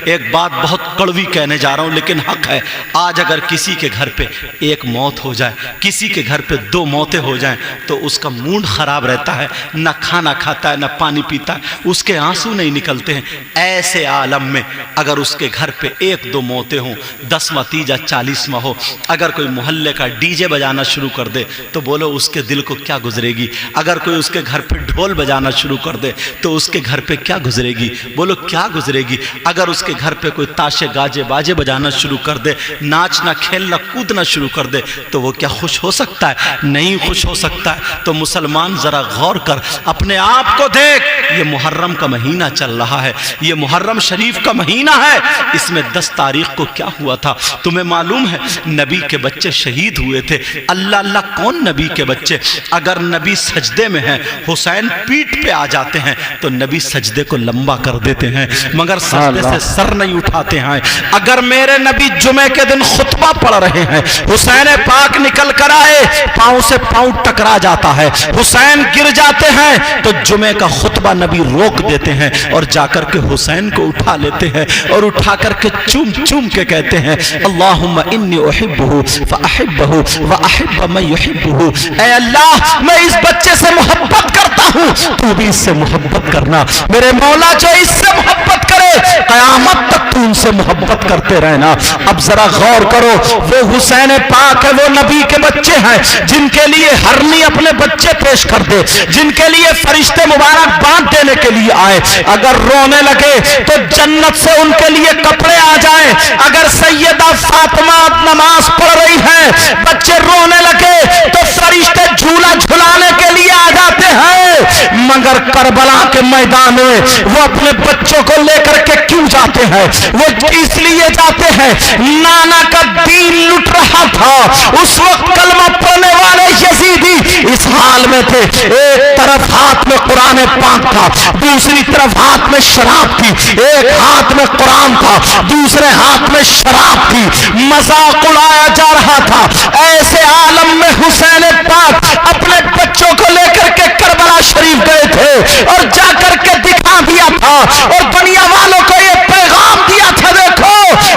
ایک بات بہت کڑوی کہنے جا رہا ہوں لیکن حق ہے. آج اگر کسی کے گھر پہ ایک موت ہو جائے, کسی کے گھر پہ 2 موتیں ہو جائیں تو اس کا موڈ خراب رہتا ہے, نہ کھانا کھاتا ہے نہ پانی پیتا ہے, اس کے آنسو نہیں نکلتے ہیں. ایسے عالم میں اگر اس کے گھر پہ 1-2 موتیں ہوں, 10واں تیجا 40واں ہو, اگر کوئی محلے کا ڈی جے بجانا شروع کر دے تو بولو اس کے دل کو کیا گزرے گی. اگر کوئی اس کے گھر پہ ڈھول بجانا شروع کر دے تو اس کے گھر پہ کیا گزرے گی, بولو کیا گزرے گی. اگر اس کے گھر پہ کوئی تاشے گاجے باجے بجانا شروع کر دے, ناچنا کھیلنا کودنا شروع کر دے تو وہ کیا خوش ہو سکتا ہے؟ نہیں خوش ہو سکتا ہے. تو مسلمان ذرا غور کر, اپنے آپ کو دیکھ. یہ محرم کا مہینہ چل رہا ہے, یہ محرم شریف کا مہینہ ہے. اس میں 10 تاریخ کو کیا ہوا تھا تمہیں معلوم ہے؟ نبی کے بچے شہید ہوئے تھے. اللہ اللہ کون نبی کے بچے؟ اگر نبی سجدے میں ہیں, حسین پیٹ پہ آ جاتے ہیں تو نبی سجدے کو لمبا کر دیتے ہیں مگر سجدے سے سر نہیں اٹھاتے ہیں. اگر میرے نبی جمعے کے دن خطبہ پڑھ رہے ہیں, حسین پاک نکل کر آئے, پاؤں سے پاؤں ٹکرا جاتا ہے, حسین گر جاتے ہیں تو جمعے کا خطبہ نبی روک دیتے ہیں اور جا کر کے حسین کو اٹھا لیتے ہیں اور اٹھا کر کے چوم چوم کے کہتے ہیں اللہم انی احبہ فاحبہ واحب من یحبہ. اے اللہ میں اس بچے سے محبت کرتا ہوں, تو بھی اس سے محبت کرنا. میرے مولا جو اس سے محبت کرے قیامت تک تو ان سے محبت کرتے رہنا. اب ذرا غور کرو, وہ حسین پاک ہے, وہ نبی کے بچے ہیں جن کے لیے ہرنی اپنے بچے پیش کر دے, جن کے لیے فرشتے مبارک بانٹ دینے کے لیے آئے. اگر رونے لگے تو جنت سے ان کے لیے کپڑے آ جائیں. اگر سیدہ فاطمہ نماز پڑھ رہی ہیں, بچے رونے لگے تو فرشتے جھولا جھلانے کے لیے آ جاتے ہیں. مگر کربلا کے میدان میں وہ اپنے بچوں کو لے کر کے کیوں جاتے ہیں؟ وہ اس لیے جاتے ہیں, نانا کا دین لٹ رہا تھا. اس وقت کلمہ پڑھنے والے یزیدی اس حال میں تھے, ایک طرف ہاتھ میں قرآن پاک تھا, دوسری طرف ہاتھ میں شراب تھی. ایک ہاتھ میں قرآن تھا, دوسرے ہاتھ میں شراب تھی. مذاق اڑایا جا رہا تھا. ایسے عالم میں حسین پاک اپنے بچوں کو لے کر کے کربلا شریف گئے تھے اور جا کر کے دکھا دیا تھا اور دنیا والوں کو یہ پیغام دیا تھا, دیکھو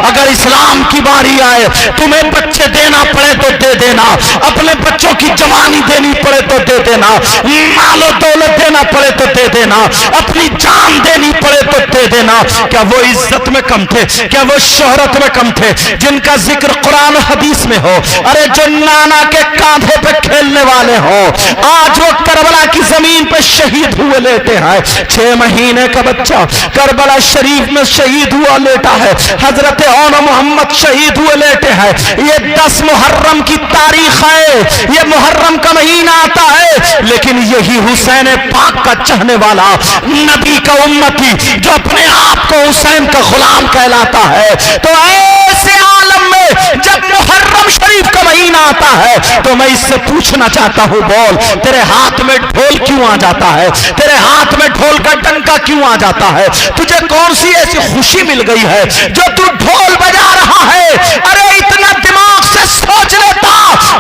اگر اسلام کی باری آئے تمہیں بچے دینا پڑے تو دے دینا, اپنے بچوں کی جوانی دینی پڑے تو دے دینا, مال و دولت دینا پڑے تو دے دینا, اپنی جان دینی پڑے تو دے دینا. کیا وہ عزت میں کم تھے؟ کیا وہ شہرت میں کم تھے جن کا ذکر قرآن و حدیث میں ہو؟ ارے جو نانا کے کاندھے پہ کھیلنے والے ہوں, آج وہ کربلا کی زمین پہ شہید ہوئے لیٹے ہیں. 6 مہینے کا بچہ کربلا شریف میں شہید ہوا لیٹا ہے. حضرت اون محمد شہید ہوئے لیٹے ہیں. یہ 10 محرم کی تاریخ ہے, یہ محرم کا مہینہ آتا ہے, لیکن یہی حسین پاک کا چاہنے والا نبی کا امتی جو اپنے آپ کو حسین کا غلام کہلاتا ہے. تو ایسے عالم میں جب محرم شریف کا مہینہ آتا ہے تو میں اس سے پوچھنا چاہتا ہوں, بول تیرے ہاتھ میں ڈھول کیوں آ جاتا ہے؟ تیرے ہاتھ میں ڈھول کا ڈنکا کیوں آ جاتا ہے؟ تجھے کون سی ایسی خوشی مل گئی ہے جو تو ڈھول بجا رہا ہے؟ ارے اتنا دماغ سے سوچ لیتا,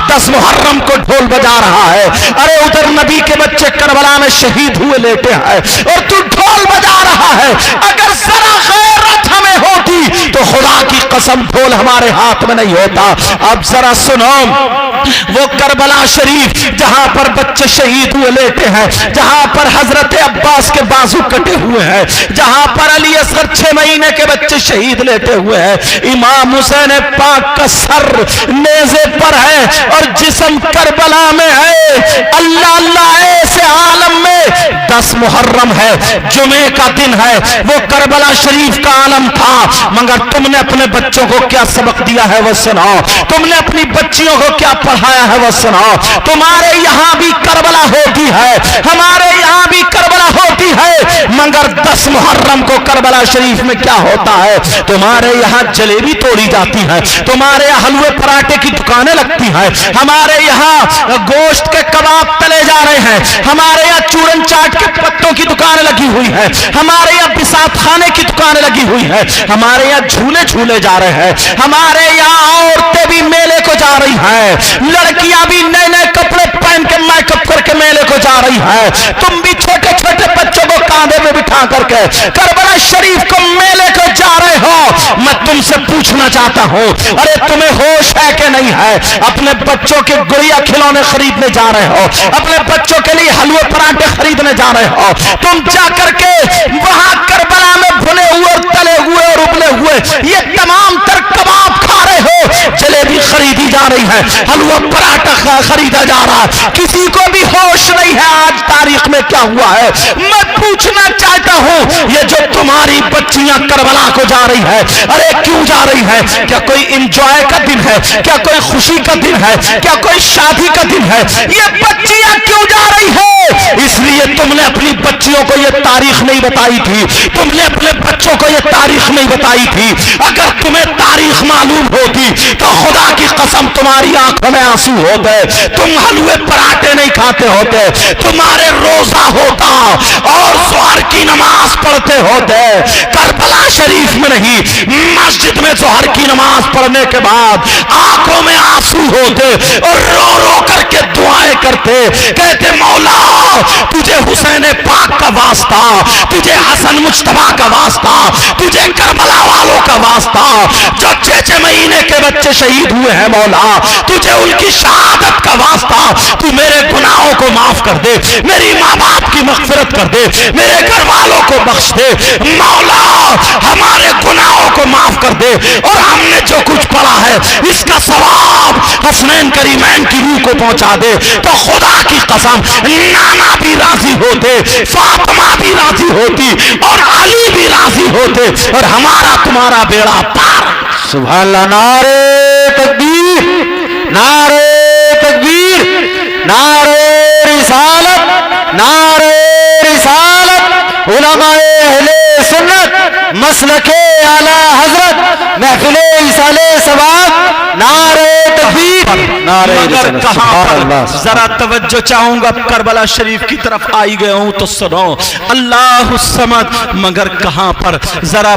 10 محرم کو ڈھول بجا رہا ہے, ارے ادھر نبی کے بچے کربلا میں شہید ہوئے لیٹے ہیں اور تو ڈھول بجا رہا ہے. اگر ذرا غیرت ہمیں ہوتی تو خدا کی قسم ڈھول ہمارے ہاتھ میں نہیں ہوتا. اب ذرا سنو, وہ کربلا شریف جہاں پر بچے شہید ہوئے لیٹے ہیں, جہاں پر حضرت عباس کے بازو کٹے ہوئے ہیں, جہاں پر علی اصغر 6 مہینے کے بچے شہید لیٹے ہوئے ہیں, امام حسین پاک کا سر نیزے پر ہے اور جسم کربلا میں ہے. اللہ اللہ, ایسے عالم میں 10 محرم ہے, جمعے کا دن ہے, وہ کربلا شریف کا عالم تھا, مگر تم نے اپنے بچوں کو کیا سبق دیا ہے وہ سناؤ. تم نے اپنی بچیوں کو کیا پڑھایا ہے وہ سناؤ. تمہارے یہاں بھی کربلا ہوتی ہے, ہمارے یہاں بھی کربلا ہوتی ہے, مگر 10 محرم کو کربلا شریف میں کیا ہوتا ہے؟ تمہارے یہاں جلیبی توڑی جاتی ہے, تمہارے یہاں حلوے پراٹھے کی دکانیں لگتی ہیں, ہمارے یہاں گوشت کے کباب تلے جا رہے ہیں, ہمارے یہاں چورن چاٹ کے پتوں کی دکانیں لگی ہوئی ہیں, ہمارے یہاں بساط خانے کی دکانیں لگی ہوئی ہیں, ہمارے یہاں جھولے جھولے جا رہے ہیں, ہمارے یہاں عورتیں بھی میلے کو جا رہی ہیں, لڑکیاں بھی نئے نئے کپڑے پہن کے میک اپ کر کے میلے کو جا رہی ہیں. تم بھی چھوٹے چھوٹے بچوں کو کاندھے میں بٹھا کر کے کربلا شریف کو میلے کو جا رہے ہو. تم سے پوچھنا چاہتا ہوں، ارے تمہیں ہوش ہے کہ نہیں ہے؟ اپنے بچوں کے گڑیا کھلونے خریدنے جا رہے ہو، اپنے بچوں کے لیے حلوے پراٹھے خریدنے جا رہے ہو، تم جا کر کے وہاں کربلا میں بھنے ہوئے اور تلے ہوئے اور ابلے ہوئے یہ تمام تر کباب کھا رہے ہو، جلیبی خریدی جا رہی ہے، حلوہ پراٹھا خریدا جا رہا ہے، کسی کو بھی ہوش نہیں ہے آج تاریخ میں کیا ہوا ہے۔ میں پوچھنا چاہتا ہوں، یہ جو تمہاری بچیاں کربلا کو جا رہی ہے، ارے کیوں جا رہی ہے؟ کیا کوئی انجوائے کا دن ہے؟ کیا کوئی خوشی کا دن ہے؟ کیا کوئی شادی کا دن ہے؟ یہ بچیاں کیوں جا رہی ہے؟ اس لیے تم نے اپنی بچیوں کو یہ تاریخ نہیں بتائی تھی، تم نے اپنے بچوں کو یہ تاریخ نہیں بتائی تھی۔ اگر تمہیں تاریخ معلوم ہوتی تو خدا کی قسم تمہاری آنکھوں میں آنسو ہوتے، تم حلوے پراٹھے نہیں کھاتے ہوتے، تمہارے روزہ ہوتا اور ظہر کی نماز پڑھتے ہوتے، کربلا شریف میں نہیں، مسجد میں ظہر کی نماز پڑھنے کے بعد آنکھوں میں آنسو ہوتے اور رو رو کر کے دعائیں کرتے، کہتے مولا تجھے حسین پاک کا واسطہ، تجھے حسن مجتبیٰ کا واسطہ، تجھے کربلا والوں کا واسطہ، جو 6 مہینے کے بچے شہید ہوئے ہیں مولا، تجھے ان کی شہادت کا واسطہ، تو میرے گناہوں کو معاف کر دے، میری ماں باپ کی مغفرت کر دے، میرے گھر والوں کو بخش دے مولا، ہمارے گناہوں کو معاف کر دے، اور ہم نے جو کچھ پڑھا ہے اس کا ثواب حسنین کریمین کی روح کو پہنچا دے۔ تو خدا کی قسم نانا بھی راضی ہوتے، فاطمہ بھی راضی ہوتی اور علی بھی راضی ہوتے اور ہمارا تمہارا بیڑا پار۔ سبحان اللہ، نعرہ تکبیر، نعرہ تکبیر، نعرہ رسالت، نعرہ رسالت، علماء اہل سنت، مسلک اعلی حضرت، محفل ایصال ثواب، نعرہ تکبیر، نعرہ رسالت۔ کہاں پر ذرا توجہ چاہوں گا، کربلا شریف کی طرف آئی گئے ہوں تو سنو، اللہ الصمد، مگر کہاں پر؟ ذرا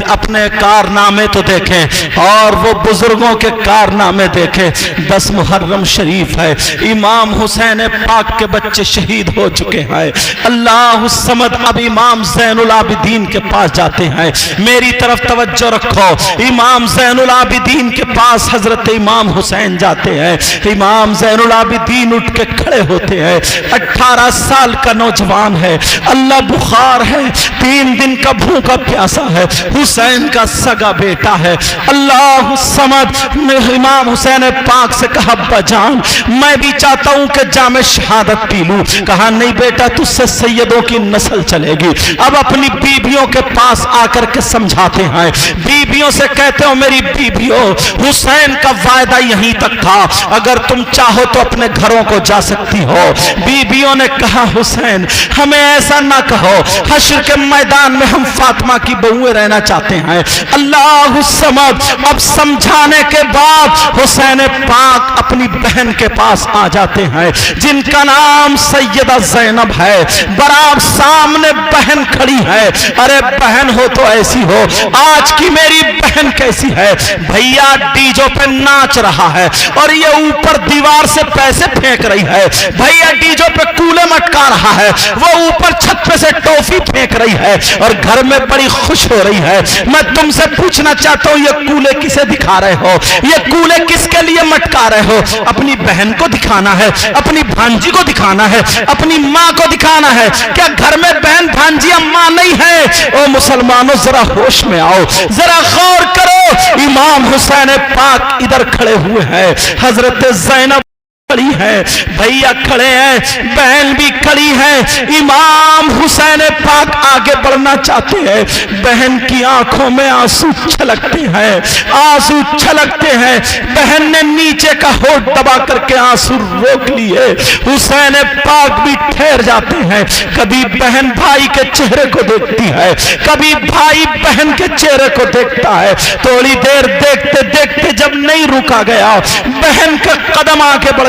اپنے کارنامے تو دیکھیں اور وہ بزرگوں کے کارنامے دیکھیں۔ 10 محرم شریف ہے، امام حسین پاک کے بچے شہید ہو چکے ہیں۔ اللہ الصمد، اب امام زین العابدین کے پاس جاتے ہیں، میری طرف توجہ رکھو، امام زین العابدین کے پاس حضرت امام حسین جاتے ہیں، امام زین العابدین اٹھ کے کھڑے ہوتے ہیں، 18 سال کا نوجوان ہے، اللہ بخار ہے، 3 دن کا بھوکا پیاسا ہے، حسین کا سگا بیٹا ہے۔ اللہ الصمد نے امام حسین پاک سے کہا ابا جان میں بھی چاہتا ہوں کہ جام شہادت پی لوں۔ کہا نہیں بیٹا، تجھ سے سیدوں کی نسل چلے گی۔ اب اپنی بیبیوں کے پاس آ کر کے سمجھاتے ہیں، بیبیوں سے کہتے ہو میری بیبیوں، حسین کا وعدہ یہیں تک تھا، اگر تم چاہو تو اپنے گھروں کو جا سکتی ہو۔ بیبیوں نے کہا حسین ہمیں ایسا نہ کہو، حشر کے میدان میں ہم فاطمہ کی بہویں رہنا چاہتے ہیں۔ اللہ الصمد، اب سمجھانے کے بعد حسین پاک اپنی بہن کے پاس آ جاتے ہیں جن کا نام سیدہ زینب ہے، برابر سامنے بہن کھڑی ہے۔ ارے بہن ہو تو ایسی ہو، آج کی میری بہن کیسی ہے؟ بھیا ڈیجو پہ ناچ رہا ہے اور یہ اوپر دیوار سے پیسے پھینک رہی ہے، بھیا ڈیجو پہ کولے مٹکا رہا ہے، وہ اوپر چھت پہ سے ٹوفی پھینک رہی ہے اور گھر میں بڑی خوش ہو رہی ہے۔ میں تم سے پوچھنا چاہتا ہوں یہ کولے کسے دکھا رہے ہو؟ یہ کولے کس کے لیے مٹکا رہے ہو؟ اپنی بہن کو دکھانا ہے، اپنی بھانجی کو دکھانا ہے، اپنی ماں کو دکھانا ہے؟ کیا گھر میں بہن بھانجی ماں نہیں ہے؟ او مسلمانوں ذرا ہوش میں آؤ، ذرا غور کرو، امام حسین پاک ادھر کھڑے ہوئے ہیں، حضرت زینب کھڑی ہے، بھیا کھڑے ہیں، بہن بھی کھڑی ہے، امام حسین پاک آگے بڑھنا چاہتے ہیں، بہن کی آنکھوں میں آنسو چھلکتے ہیں، آنسو چھلکتے ہیں، بہن نے نیچے کا ہونٹ دبا کر کے آنسو روک لیے، حسین پاک بھی ٹھہر جاتے ہیں۔ کبھی بہن بھائی کے چہرے کو دیکھتی ہے، کبھی بھائی بہن کے چہرے کو دیکھتا ہے، تھوڑی دیر دیکھتے دیکھتے جب نہیں رکا گیا، بہن کا قدم آگے بڑھ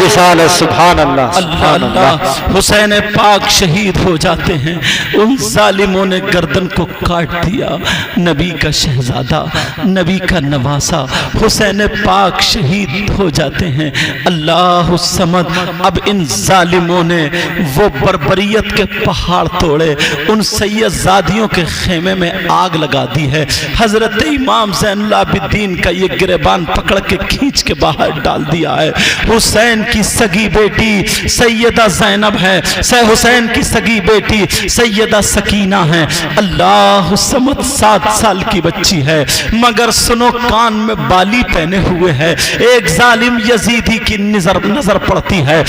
رسالت سبحان اللہ اللہ سبحان اللہ، حسین پاک شہید ہو جاتے ہیں، ان ظالموں نے گردن کو کاٹ دیا، نبی کا شہزادہ، نبی کا نواسا حسین پاک شہید ہو جاتے ہیں۔ اللہ الصمد، اب ان ظالموں نے وہ بربریت کے پہاڑ توڑے، ان سید زادیوں کے خیمے میں آگ لگا دی ہے۔ حضرت امام زین العابدین کا یہ گریبان پکڑ کے کھینچ کے باہر ڈال دیا ہے۔ حسین کی سگی بیٹی سیدہ زینب ہے، حسین کی سگی بیٹی سیدہ سکینہ ہے۔ اللہ الصمد 7 سال کی بچی ہے، مگر سنو کان میں بالی پہنے ہوئے ہے۔ ایک ظالم یزیدی کی نظر پڑتی ہے،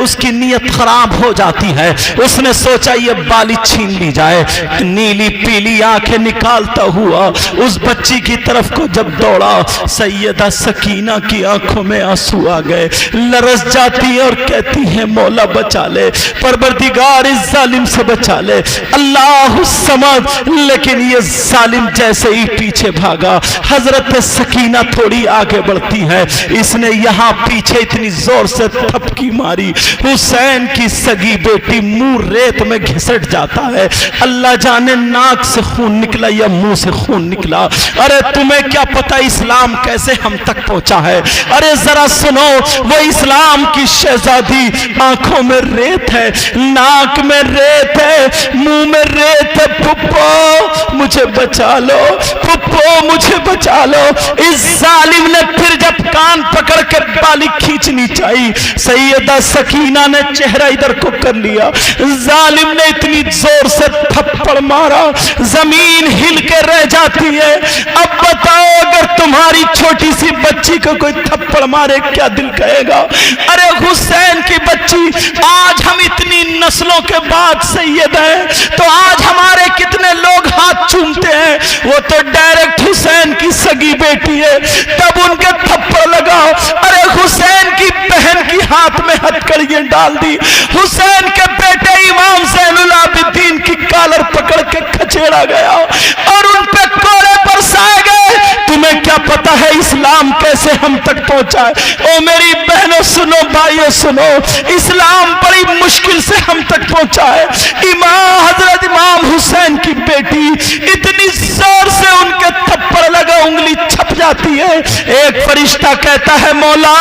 اس کی نیت خراب ہو جاتی ہے، اس نے سوچا یہ بالی چھین لی جائے۔ نیلی پیلی آنکھیں نکالتا ہوا اس بچی کی طرف کو جب دوڑا، سیدہ سکینہ کی آنکھوں میں آنسو آ گئے، لرز جاتی ہے اور کہتی ہے مولا بچا لے، پروردگار اس ظالم سے بچا لے، اللہ الصمد۔ لیکن یہ ظالم جیسے ہی پیچھے بھاگا، حضرت سکینہ تھوڑی آگے بڑھتی ہے، اس نے یہاں پیچھے اتنی زور سے تھپکی ماری، حسین کی سگی بیٹی منہ ریت میں گھسٹ جاتا ہے۔ اللہ جانے ناک سے خون نکلا یا منہ سے خون نکلا۔ ارے تمہیں کیا پتا اسلام کیسے ہم تک پہنچا ہے؟ ارے ذرا سنو، وہ اسلام کی شہزادی آنکھوں میں ریت ہے، ناک میں ریت ہے، منہ میں ریت ہے۔ پھپھو مجھے بچا لو، پھپھو مجھے بچا لو۔ اس ظالم نے پھر جب کان پکڑ کے بالی کھینچنی چاہی، سیدہ سکینہ نے چہرہ ادھر کو کر لیا، ظالم نے اتنی زور سے تھپڑ مارا زمین ہل کے رہ جاتی ہے۔ اب بتاؤ اگر تمہاری چھوٹی سی بچی کو کوئی تھپڑ مارے کیا دل کہے گا؟ ارے حسین کی بچی، آج ہم اتنی نسلوں کے بعد سید ہیں تو آج ہمارے کتنے لوگ ہاتھ چومتے ہیں، وہ تو ڈائریکٹ حسین کی سگی بیٹی ہے، تب ان کے تھپڑ لگاؤ۔ ارے حسین کی بہن کی ہاتھ میں ہتھکڑیاں ڈال دی، حسین کے بیٹے امام زین العابدین کی کالر پکڑ کے کھچیڑا گیا اور ان پہ کوڑے برسائے گئے۔ تمہیں کیا پتا ہے اسلام کیسے ہم تک پہنچا ہے؟ او میری بہنوں سنو، بھائیوں سنو، اسلام بڑی مشکل سے ہم تک پہنچا ہے۔ حضرت امام حسین کی بیٹی اتنی زور سے ان کے تھپڑ لگا انگلی چھپ جاتی ہے۔ ایک فرشتہ کہتا ہے مولا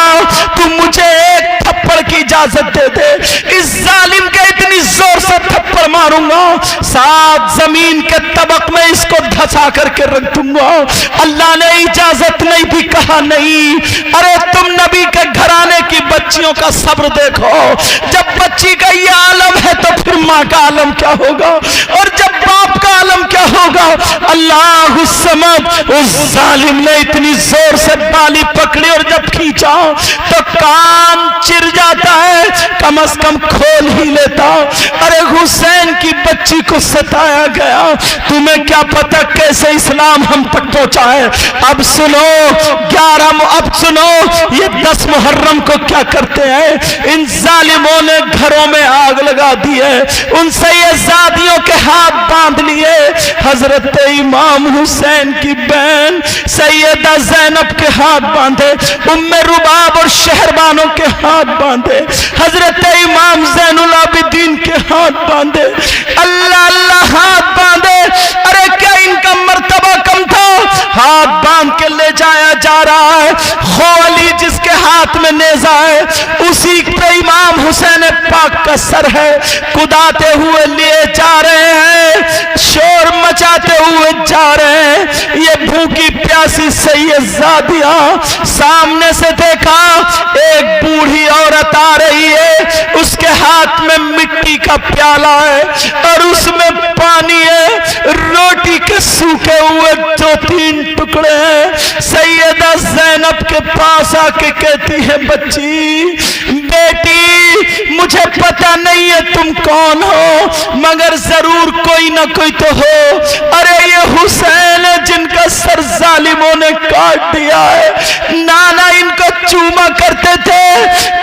تم مجھے ایک تھپڑ کی اجازت دے دے، اس ظالم کے اتنی زور سے تھپڑ ماروں گا 7 زمین کے طبق میں اس کو دھسا کر کے رکھ دوں گا۔ اللہ نے اجازت نہیں دی، کہا نہیں۔ ارے تم نبی کے گھرانے کی بچیوں کا صبر دیکھو، جب بچی کا یہ عالم ہے تو پھر ماں کا عالم کیا ہوگا، اور جب باپ کا عالم کیا ہوگا۔ اللہ الصمد، اس ظالم نے اتنی زور سے بالی پکڑی اور جب کھینچا تو کان چر جاتا ہے، کم از کم کھول ہی لیتا۔ ارے حسین کی بچی کو ستایا گیا، تمہیں کیا پتا کیسے اسلام ہم تک پہنچا ہے۔ اب سنو 11، اب سنو یہ 10 محرم کو کیا کرتے ہیں، ان ظالموں نے گھروں میں آگ لگا دی ہے، ان سیدزادیوں کے ہاتھ باندھ لیے، حضرت امام حسین کی بہن سیدہ زینب کے ہاتھ باندھے، ام رباب اور شہربانوں کے ہاتھ باندھے، حضرت امام زین العابدین کے ہاتھ باندھے، اللہ اللہ ہاتھ باندھے۔ ارے کیا ان کا مرتبہ کم تھا؟ ہاتھ باندھ کے لے جایا جا رہا ہے، خولی جس کے ہاتھ میں نیزہ ہے اسی پہ امام حسین پاک کا سر ہے، کداتے ہوئے لیے جا رہے ہیں، شور مچاتے ہوئے جا رہے ہیں۔ یہ بھوکی پیاسی سیدزادیاں سامنے سے دیکھا ایک بوڑھی عورت آ رہی ہے، اس کے ہاتھ میں مٹی کا پیالہ ہے اور اس میں پانی ہے، روٹی کے سوکھے ہوئے 2-3 ٹکڑے ہیں۔ سیدہ زینب کے پاس آ کے کہتی ہے بچی، بیٹی مجھے پتا نہیں ہے تم کون ہو، مگر ضرور کوئی نہ کوئی تو ہو۔ ارے یہ حسین ہے جن کا سر ظالموں نے کاٹ دیا ہے، نانا ان کو چوما کرتے تھے۔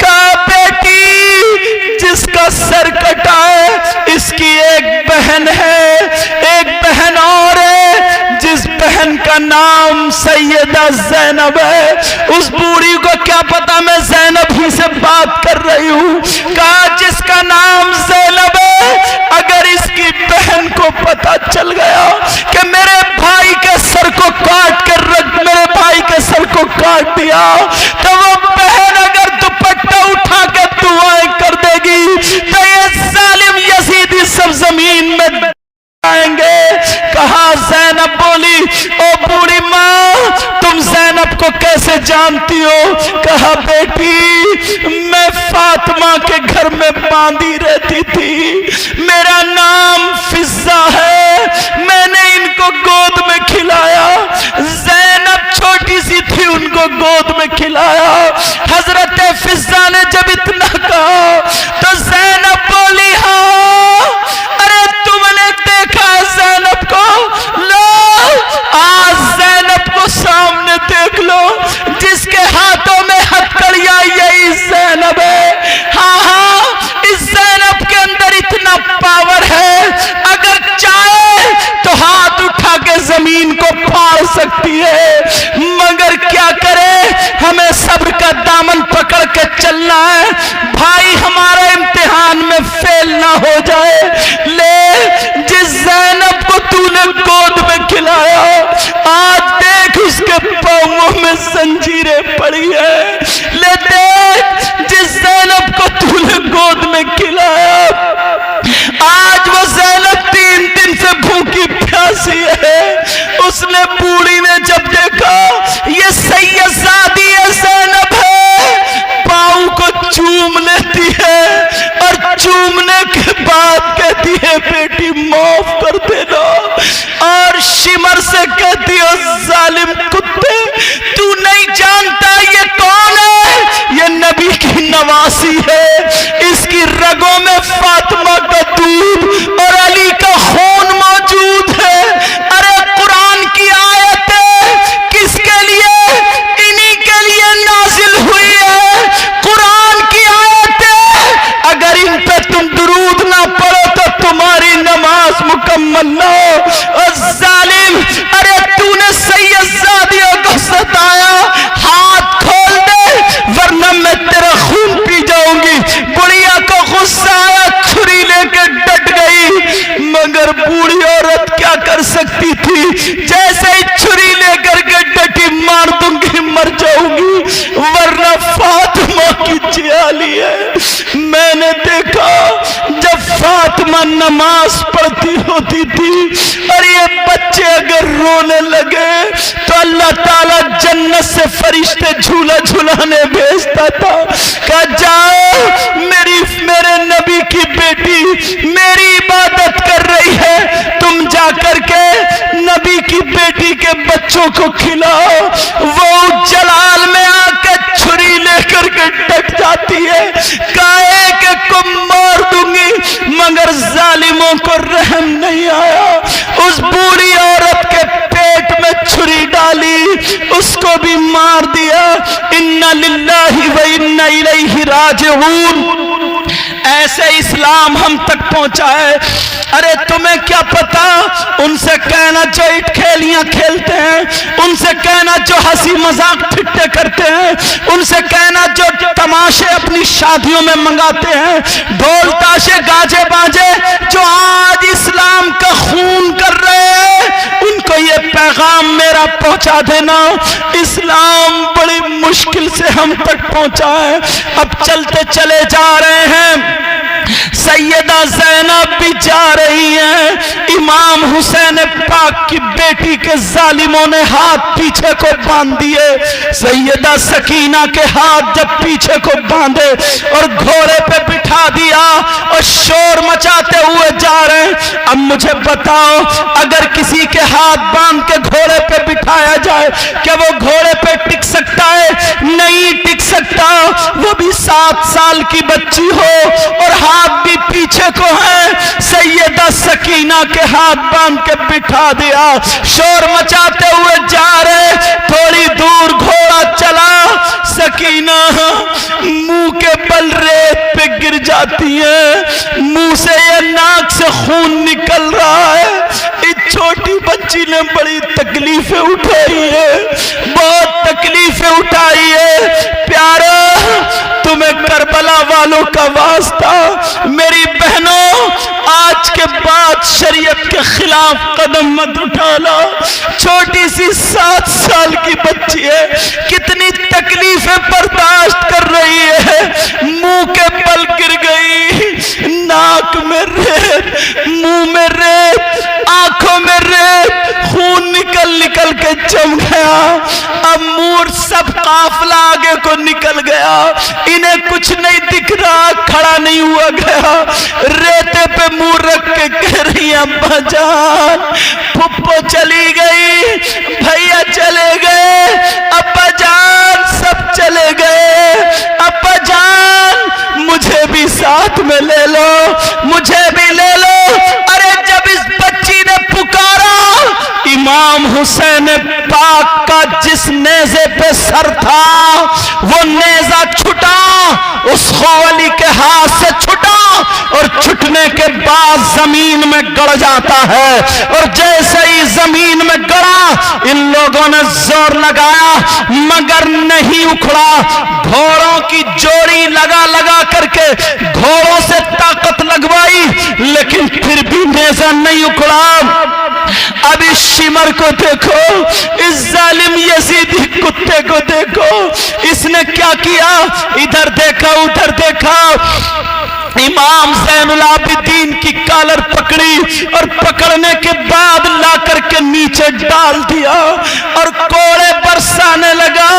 کہا بیٹی جس کا سر کٹا ہے اس کی ایک بہن ہے، ایک بہن اور ہے جس بہن کا کا نام سیدہ زینب ہے. اس بوڑھی کو کیا پتا میں زینب ہی سے بات کر رہی ہوں. کہا جس کا نام زینب ہے اگر اس کی بہن کو پتا چل گیا کہ میرے بھائی کے سر کو کاٹ کر میرے بھائی کے سر کو کاٹ دیا تو وہ بہن اگر دوپٹہ اٹھا کے دعائیں کر دے گی تو یہ ظالم یزیدی سب زمین میں آئیں گے. کہا زینب بولی او بوڑھی ماں تم زینب کو کیسے جانتی ہو؟ کہا بیٹی میں فاطمہ کے گھر میں باندھی رہتی تھی, میرا نام فضہ ہے, میں نے ان کو گود میں کھلایا. زینب چھوٹی سی تھی ان کو گود میں کھلایا. حضرت فضہ نے جب اتنا کہا تو زینب بولی ہاں ارے تم نے دیکھا زینب کو؟ لو آج زینب کو سامنے دیکھ لو, جس کے ہاتھوں میں ہتھکڑیاں یہی زینب ہے. ہاں ہاں اس زینب کے اندر اتنا پاور ہے اگر چاہے تو ہاتھ اٹھا کے زمین کو پھاڑ سکتی ہے, مگر کیا کرے ہمیں صبر کا دامن پکڑ کے چلنا ہے بھائی ہمارا امتحان میں فیل نہ ہو جائے. لے جس زینب کو تو نے گود میں کھلایا آج دیکھ اس کے پاؤں میں زنجیریں پڑی ہے. لے دیکھ جس زینب کو تو نے گود میں کھلایا آج وہ زینب 3 دن سے بھوکی پیاسی ہے. اس نے بوڑھی نے جب دیکھا یہ سید زادی زینب ہے پاؤں کو چوم لیتی ہے اور چومنے کے بعد کہتی ہے بیٹی معاف کر دینا, اور شمر سے کہتی ہے ظالم کتے تو نہیں جانتا یہ کون ہے؟ یہ نبی کی نواسی ہے, اس کی رگوں میں فاطمہ کا دودھ اور علی کا خون موجود ہے. ارے قرآن کی آیتیں کس کے لیے؟ انہی کے لیے نازل ہوئی ہے. قرآن کی آیتیں اگر ان پہ تم درود نہ پڑھو تو تمہاری نماز مکمل نہ ہو. اور ظالم ارے تو نے سید زادیوں کو ستایا, ہاتھ کھول دے ورنہ میں تیرا خون پی جاؤں گی. بڑھیا کو غصہ آیا, چھری لے کے ڈٹ گئی, مگر بوڑھی عورت کیا کر سکتی تھی؟ جیسے ہی چھری لے کر کے ڈٹی مار دوں گی مر جاؤں گی ورنہ فاطمہ کی جیالی ہے. میں نے دیکھا جب فاطمہ نماز پڑھتی ہوتی تھی اور یہ بچے اگر رونے لگے تو اللہ تعالیٰ جنت سے فرشتے جھولا جھولانے بھیجتا تھا. کہا جاؤ میرے نبی کی بیٹی میری عبادت کر رہی ہے, تم جا کر کے نبی کی بیٹی کے بچوں کو کھلاؤ. وہ جلال میں آ کے چھری لے کر کے ڈٹ جاتی ہے, کہے کہ کو مار دوں گی مگر ظالموں کو رحم نہیں آیا. اس بوڑھی عورت کے پیٹ میں چھری ڈالی, اس کو بھی مار دیا. انا للہ و انا الیہ راجعون. ایسے اسلام ہم تک پہنچا ہے. ارے تمہیں کیا پتا, ان سے کہنا جو اٹ کھیلیاں کھیلتے ہیں, ان سے کہنا جو ہنسی مذاق پھٹے کرتے ہیں, ان سے کہنا جو تماشے اپنی شادیوں میں منگاتے ہیں, ڈھول تاشے گاجے باجے جو آج اسلام کا خون کر رہے ہیں, ان کو یہ پیغام میرا پہنچا دینا. اسلام بڑی مشکل سے ہم تک پہنچا ہے. اب چلتے چلے جا رہے ہیں, سیدہ زینب بھی جا رہی ہیں, امام حسین پاک کی بیٹی کے ظالموں نے ہاتھ پیچھے کو باندھ دیے. سیدہ سکینہ کے ہاتھ جب پیچھے کو باندھے اور گھوڑے پہ بٹھا دیا اور شور مچاتے ہوئے جا رہے ہیں. اب مجھے بتاؤ اگر کسی کے ہاتھ باندھ کے گھوڑے پہ بٹھایا جائے کیا وہ گھوڑے پہ ٹک سکتا ہے؟ نہیں ٹک سکتا. وہ بھی 7 سال کی بچی ہو اور ہاتھ بھی پیچھے کو ہے. سیدہ سکینہ کے ہاتھ باندھ کے بٹھا دیا, شور مچاتے ہوئے جا رہے. تھوڑی دور گھوڑا چلا, سکینہ منہ کے بل ریت پہ گر جاتی ہے, منہ سے یہ ناک سے خون نکل رہا ہے. ایک چھوٹی بچی بچی نے بڑی تکلیفیں اٹھائی ہے، بہت تکلیفیں اٹھائی ہے۔ پیارا تمہیں کربلا والوں کا واسطہ، میری بہنوں آج کے بعد شریعت کے خلاف قدم مت اٹھانا۔ چھوٹی سی 7 سال کی بچی ہے، کتنی تکلیفیں برداشت کر رہی ہے، منہ کے بل گر گئی، ناک میں ریت، منہ میں ریت، آنکھوں میں ریت، خون نکل نکل کے جم گیا۔ اب مور سب قافلہ آگے کو نکل گیا، انہیں کچھ نہیں دکھ رہا، کھڑا نہیں ہوا گیا، ریتے پہ منہ رکھ کے کہہ رہی ابا جان پھپھو چلی گئی، بھیا چلے گئے، ابا جان سب چلے گئے، ابا جان مجھے بھی ساتھ میں لے لو، مجھے بھی لے لو۔ ارے جب اس بچی نے پکارا، امام حسین پاک کا جس نیزے پہ سر تھا وہ نیزہ چھٹا، اس خولی کے ہاتھ سے چھٹا، اور چھٹنے کے بعد زمین میں گڑ جاتا ہے، اور جیسے ہی زمین میں گڑا ان لوگوں نے زور لگایا مگر نہیں اکھڑا، گھوڑوں کی جوڑی لگا لگا کر کے گھوڑوں سے طاقت لگوائی لیکن پھر بھی نیزہ نہیں اکھڑا۔ اب اس شمر کو دیکھو، اس ظالم یزیدی کتے کو دیکھو، اس نے کیا کیا، ادھر دیکھا ادھر دیکھا، امام زین العابدین کی کالر پکڑی اور پکڑنے کے بعد لا کر کے نیچے ڈال دیا اور کوڑے برسانے لگا،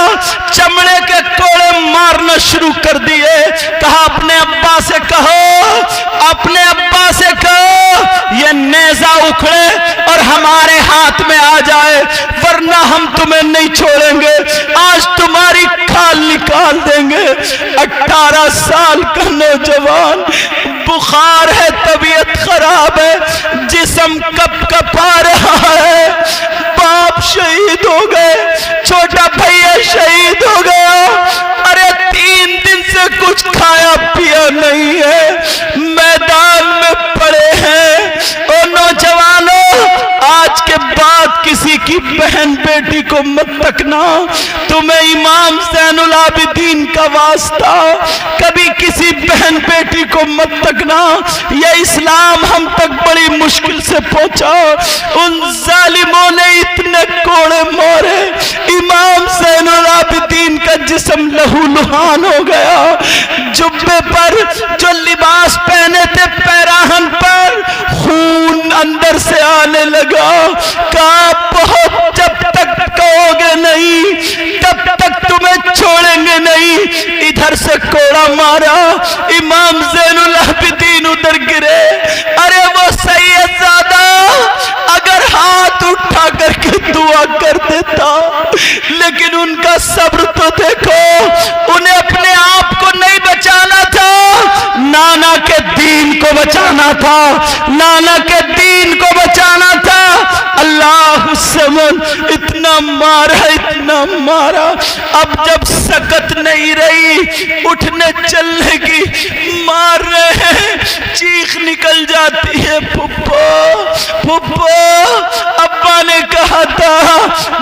چمڑے کے کوڑے مارنا شروع کر دیے۔ کہا اپنے ابا سے کہو، اپنے ابا سے کہو یہ نیزہ اکھڑے اور ہمارے ہاتھ میں آ جائے ورنہ ہم تمہیں نہیں چھوڑیں گے، آج تمہاری کھال نکال دیں گے۔ 18 سال کا نوجوان، بخار ہے، طبیعت خراب ہے، جسم کپ کپا رہا ہے، باپ شہید ہو گئے، چھوٹا بھیا شہید ہو گیا، ارے 3 دن سے کچھ کھایا پیا نہیں ہے، میدان میں پڑے ہیں۔ او نوجوانوں آج کے بعد کسی کی بہن بیٹی کو مت تکنا، تمہیں امام زین العابدین کا واسطہ، کبھی کسی بہن بیٹی کو مت تکنا، یہ اسلام ہم تک بڑی مشکل سے پہنچا، ان ظالموں نے اتنے کوڑے مارے، امام زین العابدین کا جسم لہو لہان ہو گیا، جبے پر جو لباس پہنے تھے پیراہن پر خون اندر سے آنے لگا۔ کہا بہت جب تک کہو گے نہیں تب تک تمہیں چھوڑیں گے نہیں۔ ادھر سے کوڑا مارا، امام زین العابدین ادھر گرے۔ ارے وہ سید زادہ اگر ہاتھ اٹھا کر کے دعا کر دیتا، لیکن ان کا صبر تو دیکھو، انہیں اپنے آپ کو نہیں بچانا تھا، نانا کے دین کو بچانا تھا، نانا کے دین کو بچانا تھا۔ اللہ الصمد اتنا مارا اتنا مارا، اب جب سکت نہیں رہی اٹھنے چلنے کی، مار رہے ہیں، چیخ نکل جاتی ہے، پھپھو پھپھو۔ ابا نے کہا تھا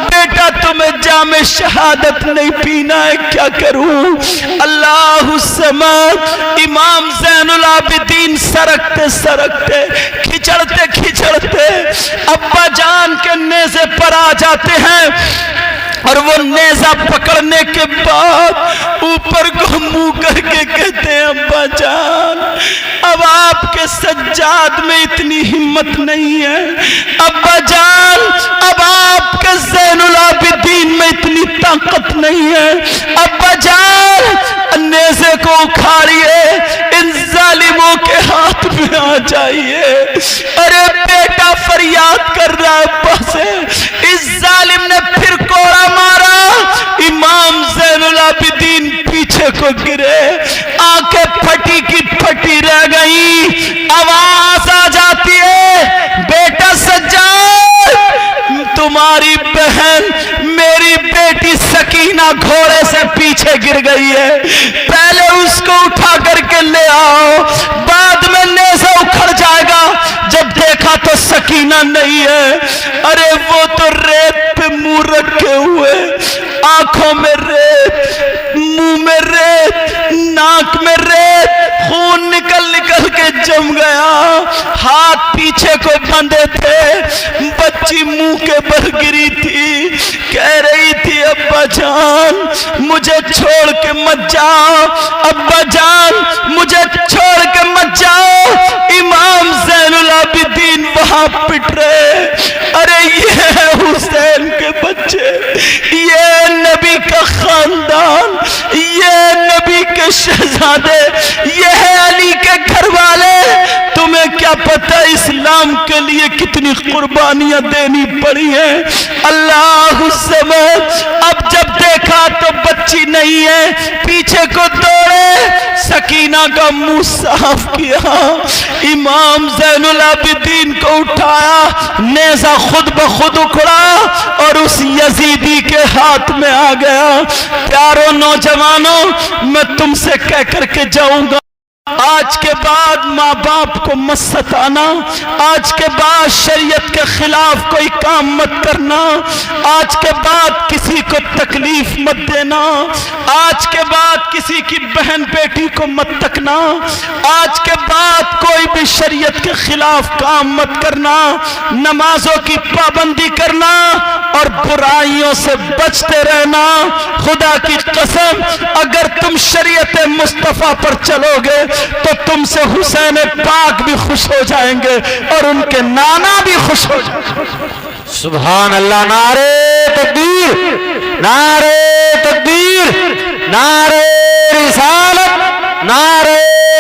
بیٹا تمہیں جام شہادت نہیں پینا ہے، کیا کروں؟ اللہ الصمد۔ امام زین العابدین سرکتے سرکتے کھچڑتے کھچڑتے ابا جان کے نیزے پر آ جاتے ہیں، اور وہ نیزہ پکڑنے کے بعد اوپر کو منہ کر کے کہتے ہیں ابا جان اب آپ کے سجاد میں اتنی ہمت نہیں ہے، ابا جان اب آپ کے زین العابدین میں اتنی طاقت نہیں ہے، ابا جان نیزے کو اکھاڑیے، ان ظالموں کے ہاتھ میں آ جائیے۔ ارے بیٹا فریاد کر رہا ہے ابا سے، اس ظالم نے پھر کوڑا مارا، امام زین العابدین پیچھے کو گرے، آنکھیں پھٹی کی پھٹی رہ گئی، آواز آ جاتی ہے بیٹا سجاد تمہاری بہن میری بیٹی سکینہ گھوڑے سے پیچھے گر گئی ہے، پہلے اس کو اٹھا کر کے لے آؤ، بعد میں نیزہ اکھڑ جائے گا۔ جب دیکھا تو سکینہ سکینہ نہیں ہے، ارے وہ تو ریت پہ منہ رکھے ہوئے، آنکھوں میں ریت، منہ میں ریت، ناک میں ریت، خون نکل نکل کے جم گیا، ہاتھ پیچھے کو بندھے تھے، بچی منہ کے بل گری تھی، کہہ رہی تھی ابا جان مجھے چھوڑ کے مت جاؤ، ابا جان مجھے چھوڑ کے مت جاؤ، امام زین العابدین وہاں پٹ رہے، ارے یہ ہے حسین کے بچے، یہ نبی کا خاندان، یہ نبی کے شہزادے، یہ ہے علی کے گھر والے، تمہیں کیا پتہ اسلام کے لیے کتنی قربانیاں دینی پڑی ہیں۔ اللہ الصمد، اب جب دیکھا تو بچی نہیں ہے، پیچھے کو دوڑے، سکینہ کا منہ صاف کیا، امام زین العابدین کو اٹھایا، نیزہ خود بخود اکھڑا اور اس یزیدی کے ہاتھ میں آ گیا۔ پیارو نوجوانوں، میں تم سے کہہ کر کے جاؤں گا، آج کے بعد ماں باپ کو مت ستانا، آج کے بعد شریعت کے خلاف کوئی کام مت کرنا، آج کے بعد کسی کو تکلیف مت دینا، آج کے بعد کسی کی بہن بیٹی کو مت تکنا، آج کے بعد کوئی بھی شریعت کے خلاف کام مت کرنا، نمازوں کی پابندی کرنا اور برائیوں سے بچتے رہنا۔ خدا کی قسم اگر تم شریعت مصطفیٰ پر چلو گے تو تم سے حسین پاک بھی خوش ہو جائیں گے اور ان کے نانا بھی خوش ہو جائیں گے۔ سبحان اللہ، نعرہ تکبیر، نعرہ تکبیر، نعرہ رسالت، نعرہ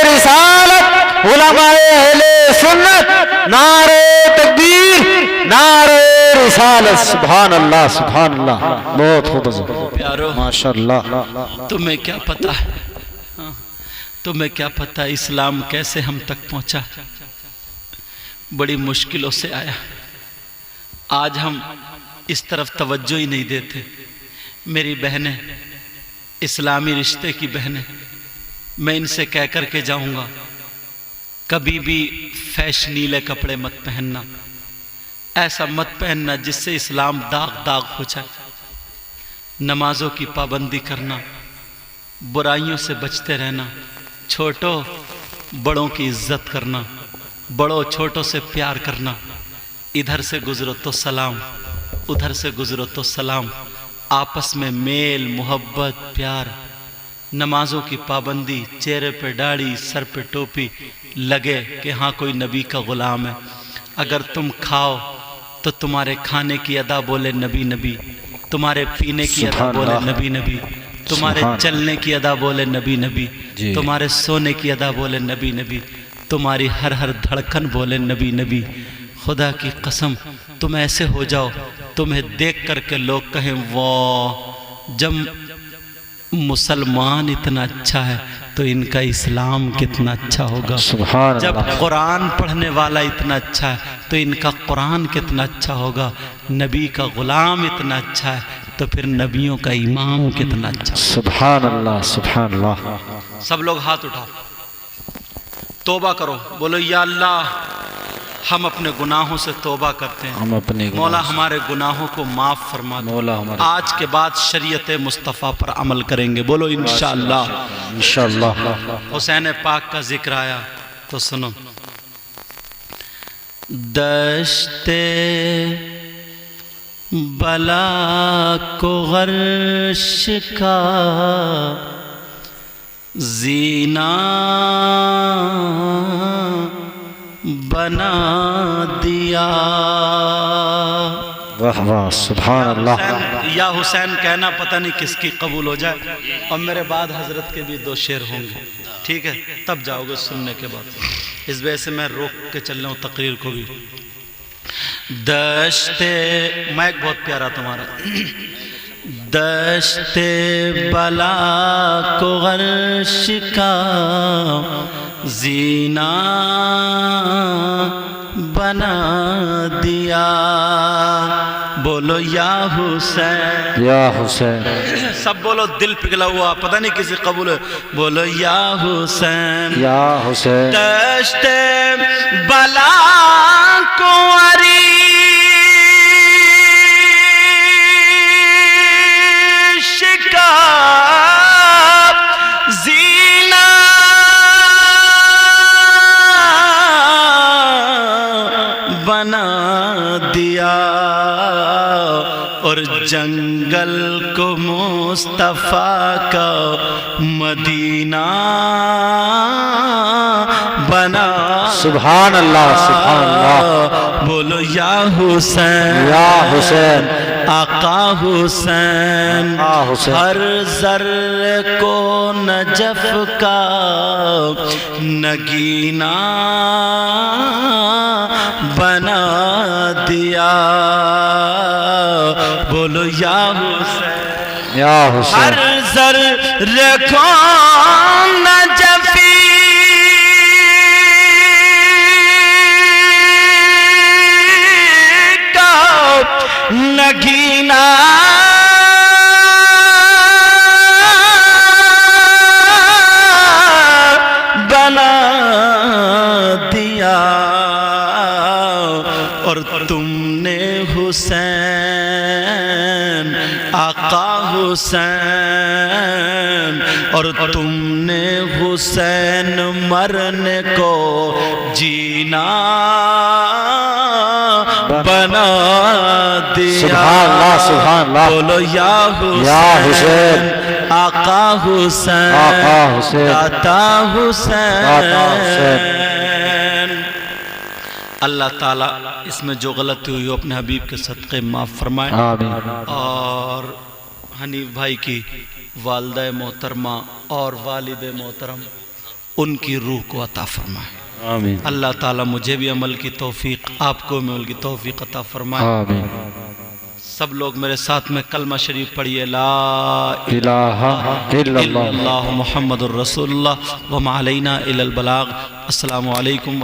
رسالت، علماء اہل سنت، نعرہ تکبیر، نعرہ رسالت، سبحان اللہ، سبحان اللہ، بہت خوب، پیارو ماشاءاللہ۔ تمہیں کیا پتا ہے، تمہیں کیا پتا اسلام کیسے ہم تک پہنچا، بڑی مشکلوں سے آیا، آج ہم اس طرف توجہ ہی نہیں دیتے۔ میری بہنیں، اسلامی رشتے کی بہنیں، میں ان سے کہہ کر کے جاؤں گا کبھی بھی فیشنیلے کپڑے مت پہننا، ایسا مت پہننا جس سے اسلام داغ داغ ہو جائے، نمازوں کی پابندی کرنا، برائیوں سے بچتے رہنا، چھوٹوں بڑوں کی عزت کرنا، بڑوں چھوٹوں سے پیار کرنا، ادھر سے گزرو تو سلام، ادھر سے گزرو تو سلام، آپس میں میل محبت پیار، نمازوں کی پابندی، چہرے پہ داڑھی سر پہ ٹوپی، لگے کہ ہاں کوئی نبی کا غلام ہے۔ اگر تم کھاؤ تو تمہارے کھانے کی ادا بولے نبی نبی، تمہارے پینے کی ادا بولے نبی نبی، تمہارے چلنے کی ادا بولے نبی نبی، تمہارے سونے کی ادا بولے نبی نبی، تمہاری ہر ہر دھڑکن بولے نبی نبی۔ خدا کی قسم تم ایسے ہو جاؤ، تمہیں دیکھ کر کے لوگ کہیں واہ، جب مسلمان اتنا اچھا ہے تو ان کا اسلام کتنا اچھا ہوگا، جب قرآن پڑھنے والا اتنا اچھا ہے تو ان کا قرآن کتنا اچھا ہوگا، نبی کا غلام اتنا اچھا ہے تو پھر نبیوں کا امام کتنا اچھا ہوگا۔ سبحان اللہ، سبحان اللہ۔ سب لوگ ہاتھ اٹھاؤ، توبہ کرو، بولو یا اللہ ہم اپنے گناہوں سے توبہ کرتے ہیں، ہم اپنے مولا ہمارے گناہوں کو معاف فرما دو، آج کے بعد شریعت مصطفیٰ پر عمل کریں گے، بولو انشاءاللہ۔ انشاءاللہ۔ حسین پاک کا ذکر آیا تو سنو، دشت بلا کو غرش کا زینہ بنا دیا۔ واہ واہ، سبحان اللہ۔ یا حسین کہنا پتہ نہیں کس کی قبول ہو جائے، اور میرے بعد حضرت کے بھی 2 شعر ہوں گے، ٹھیک ہے، تب جاؤ گے سننے کے بعد، اس وجہ سے میں روک کے چل رہا ہوں تقریر کو بھی۔ دشت مائک بہت پیارا تمہارا، دشت بلا کو غرش کا زینہ بنا دیا، بولو یا حسین، یا حسین، سب بولو، دل پگھلا ہوا، پتہ نہیں کسی قبول ہے، بولو یا حسین، یا حسین، دشت بلا کو عری بنا دیا اور جنگل کو مصطفیٰ کا مدینہ بنا سبحان اللہ سبحان اللہ بولو یا حسین یا حسین آقا حسین آقا حسین ہر ذرے کو نجف کا نگینہ بنا دیا بولو یا حسین یا حسین ہر ذرے کو نجفی نگینہ بنا دیا اور تم نے حسین آقا حسین اور تم نے حسین مرنے کو جینا بنا دیا سبحان اللہ سبحان اللہ بولو یا حسین آقا حسین آقا حسین داتا حسین داتا حسین اللہ تعالیٰ اس میں جو غلطی ہوئی ہو اپنے حبیب کے صدقے معاف فرمائے آمین اور حنیف بھائی کی والدہ محترمہ اور والد محترم ان کی روح کو عطا فرمائے آمین اللہ تعالیٰ مجھے بھی عمل کی توفیق آپ کو بھی عمل کی توفیق عطا فرمائے آمین سب لوگ میرے ساتھ میں کلمہ شریف پڑھیے لا الہ الا اللہ اللہ محمد الرسول اللہ وما علینا الا البلاغ السلام علیکم